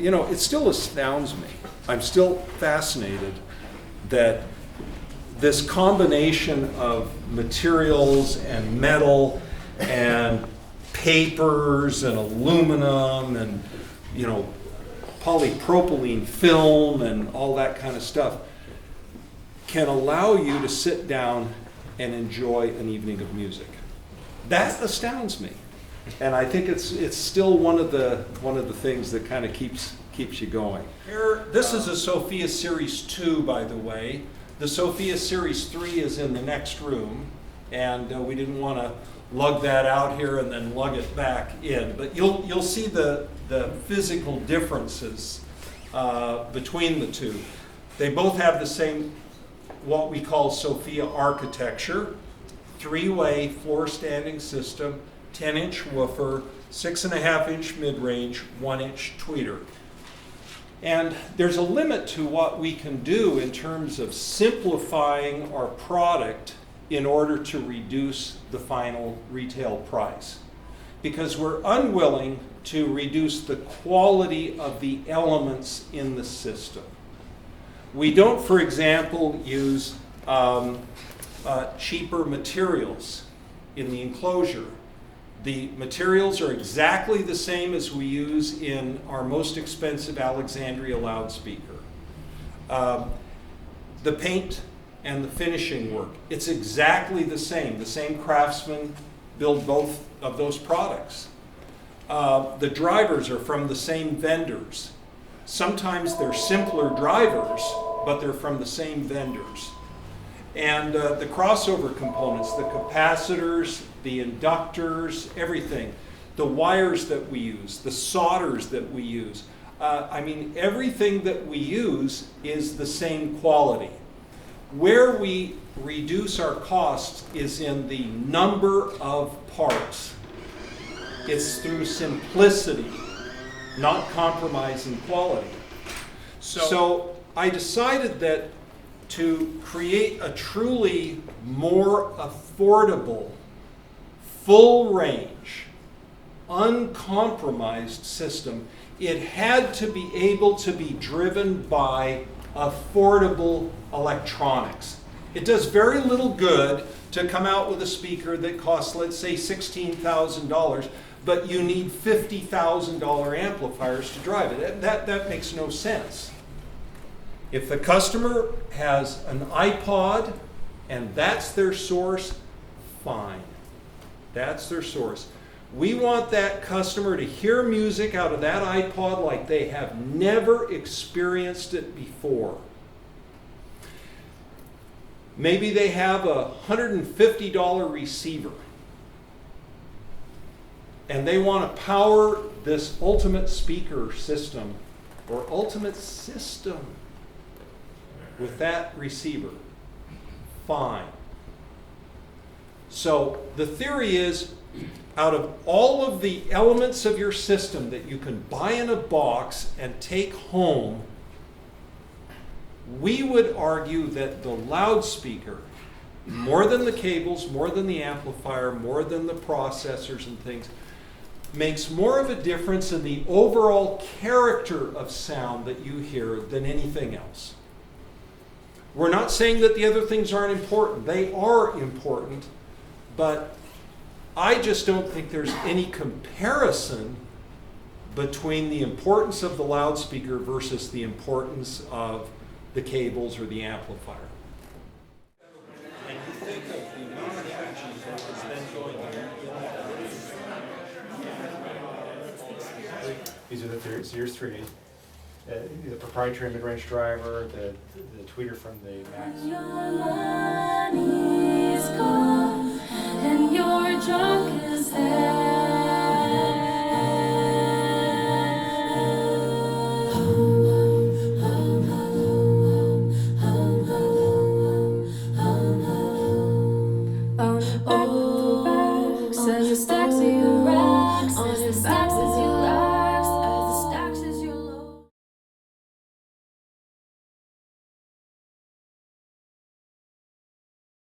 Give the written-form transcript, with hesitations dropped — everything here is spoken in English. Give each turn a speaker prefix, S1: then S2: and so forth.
S1: you know, it still astounds me. I'm still fascinated that this combination of materials and metal and papers and aluminum and, you know, polypropylene film and all that kind of stuff can allow you to sit down and enjoy an evening of music. That astounds me. And I think it's still one of the things that kind of keeps you going. Here, this is a Sophia Series 2, by the way. The Sophia Series 3 is in the next room, and we didn't want to lug that out here and then lug it back in. But you'll see the physical differences between the two. They both have the same, what we call Sophia architecture, 3-way floor standing system, 10-inch woofer, 6.5-inch mid-range, 1-inch tweeter. And there's a limit to what we can do in terms of simplifying our product in order to reduce the final retail price, because we're unwilling to reduce the quality of the elements in the system. We don't, for example, use cheaper materials in the enclosure. The materials are exactly the same as we use in our most expensive Alexandria loudspeaker. The paint and the finishing work, it's exactly the same. The same craftsmen build both of those products. The drivers are from the same vendors. Sometimes they're simpler drivers, but they're from the same vendors. And the crossover components, the capacitors, the inductors, everything, the wires that we use, the solders that we use, I mean, everything that we use is the same quality. Where we reduce our costs is in the number of parts. It's through simplicity, not compromising quality. So I decided that to create a truly more affordable, full range, uncompromised system, it had to be able to be driven by affordable electronics. It does very little good to come out with a speaker that costs, let's say, $16,000, but you need $50,000 amplifiers to drive it. That makes no sense. If the customer has an iPod and that's their source, fine. That's their source. We want that customer to hear music out of that iPod like they have never experienced it before. Maybe they have a $150 receiver and they want to power this ultimate speaker system or ultimate system with that receiver. Fine. So the theory is, out of all of the elements of your system that you can buy in a box and take home, we would argue that the loudspeaker, more than the cables, more than the amplifier, more than the processors and things, makes more of a difference in the overall character of sound that you hear than anything else. We're not saying that the other things aren't important. They are important, but I just don't think there's any comparison between the importance of the loudspeaker versus the importance of the cables or the amplifier. And you think of the amount of energy that is then going to.
S2: These are the Series 3. The proprietary mid-range driver, the tweeter from the Max.
S3: Your money's gone and you're drunk as hell.